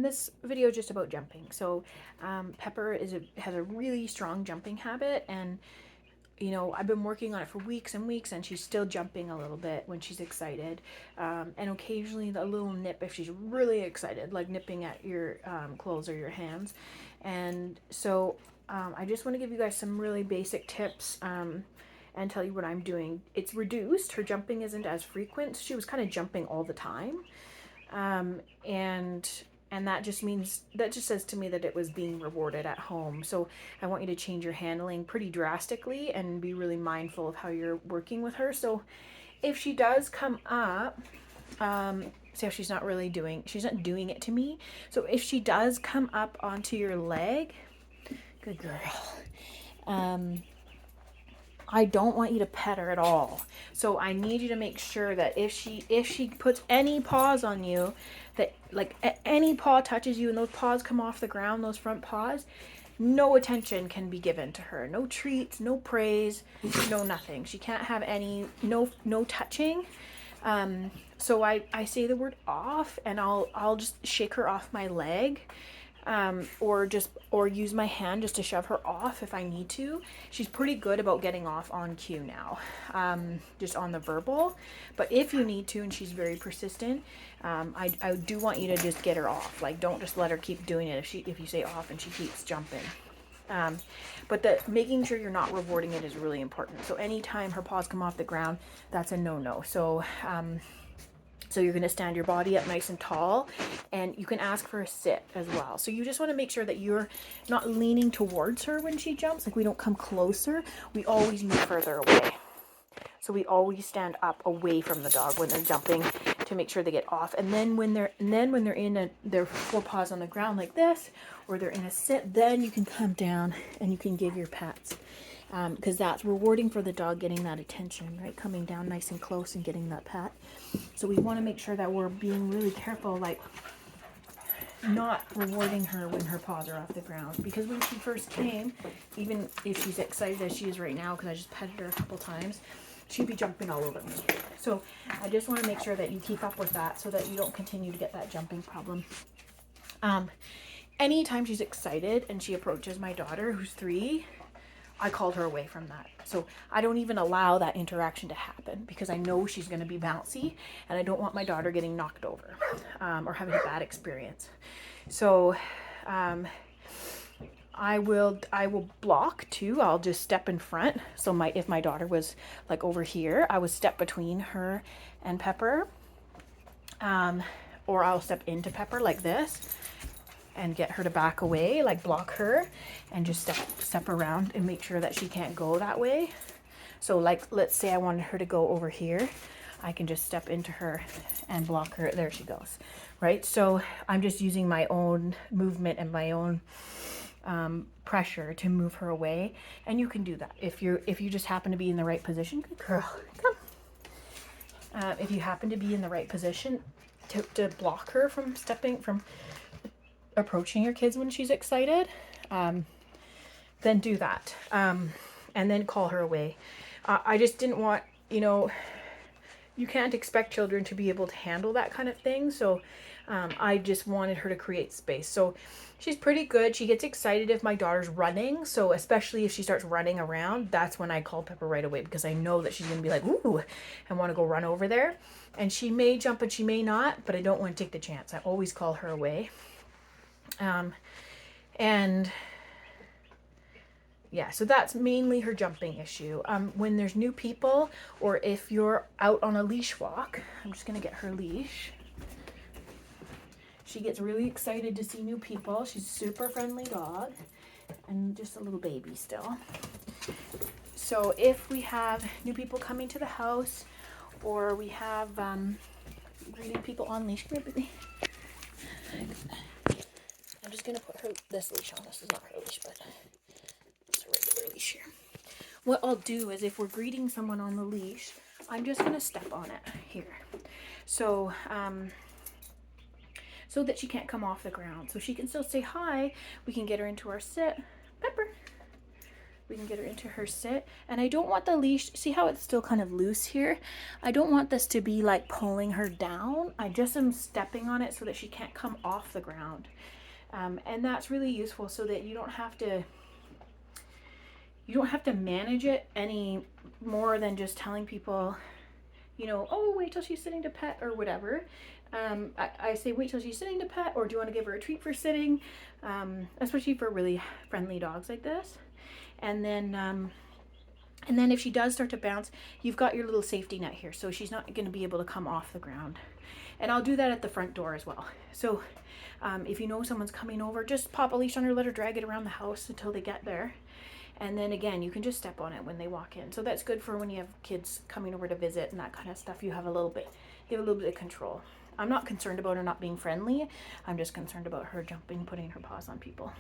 and this video is just about jumping. So Pepper has a really strong jumping habit, and you know, I've been working on it for weeks and weeks, and she's still jumping a little bit when she's excited, and occasionally a little nip if she's really excited, like nipping at your clothes or your hands. And so I just want to give you guys some really basic tips, and tell you what I'm doing. It's reduced. Her jumping isn't as frequent. She was kind of jumping all the time, and that just means, that just says to me that it was being rewarded at home. So I want you to change your handling pretty drastically and be really mindful of how you're working with her. So if she does come up, see how she's not doing it to me. So if she does come up onto your leg, good girl, I don't want you to pet her at all. So I need you to make sure that if she puts any paws on you, that like any paw touches you and those paws come off the ground, those front paws, no attention can be given to her. No treats, no praise, no nothing. She can't have any, no touching. So I say the word off, and I'll just shake her off my leg, or use my hand just to shove her off if I need to. She's pretty good about getting off on cue now, just on the verbal. But if you need to, and she's very persistent, I do want you to just get her off. Like, don't just let her keep doing it if you say off and she keeps jumping. But making sure you're not rewarding it is really important. So anytime her paws come off the ground, that's a no-no. So you're going to stand your body up nice and tall, and you can ask for a sit as well. So you just want to make sure that you're not leaning towards her when she jumps. Like, we don't come closer. We always move further away. So we always stand up away from the dog when they're jumping to make sure they get off. And then when they're in their four paws on the ground like this, or they're in a sit, then you can come down and you can give your pats. Because that's rewarding for the dog, getting that attention, right? Coming down nice and close and getting that pat. So we want to make sure that we're being really careful, like not rewarding her when her paws are off the ground. Because when she first came, even if she's excited as she is right now, because I just petted her a couple times, she'd be jumping all over me. So I just want to make sure that you keep up with that so that you don't continue to get that jumping problem. Anytime she's excited and she approaches my daughter, who's 3, I called her away from that. So I don't even allow that interaction to happen, because I know she's going to be bouncy, and I don't want my daughter getting knocked over, or having a bad experience. So I will block too. I'll just step in front. So if my daughter was like over here, I would step between her and Pepper, or I'll step into Pepper like this and get her to back away, like block her, and just step around and make sure that she can't go that way. So like, let's say I wanted her to go over here, I can just step into her and block her. There she goes, right? So I'm just using my own movement and my own pressure to move her away. And you can do that if you just happen to be in the right position. Good girl, come. If you happen to be in the right position to block her from approaching your kids when she's excited, then do that, and then call her away. I just didn't want, you can't expect children to be able to handle that kind of thing. So I just wanted her to create space. So she's pretty good. She gets excited if my daughter's running. So especially if she starts running around, that's when I call Pepper right away, because I know that she's going to be like, ooh, and want to go run over there. And she may jump and she may not, but I don't want to take the chance. I always call her away. And yeah, so that's mainly her jumping issue. When there's new people, or if you're out on a leash walk, I'm just going to get her leash. She gets really excited to see new people. She's a super friendly dog, and just a little baby still. So if we have new people coming to the house, or we have greeting people on leash, come here, baby. I'm just going to put this leash on. This is not her leash, but it's a regular leash here. What I'll do is, if we're greeting someone on the leash, I'm just going to step on it here. So, so that she can't come off the ground. So she can still say hi. We can get her into our sit. Pepper. We can get her into her sit. And I don't want the leash, see how it's still kind of loose here? I don't want this to be like pulling her down. I just am stepping on it so that she can't come off the ground. And that's really useful so that you don't have to manage it any more than just telling people, you know, oh, wait till she's sitting to pet or whatever. I say wait till she's sitting to pet, or do you want to give her a treat for sitting, especially for really friendly dogs like this. And then if she does start to bounce, you've got your little safety net here, so she's not going to be able to come off the ground. And I'll do that at the front door as well. So if you know someone's coming over, just pop a leash on her, let her drag it around the house until they get there. And then again, you can just step on it when they walk in. So that's good for when you have kids coming over to visit and that kind of stuff. You have a little bit of control. I'm not concerned about her not being friendly. I'm just concerned about her jumping, putting her paws on people.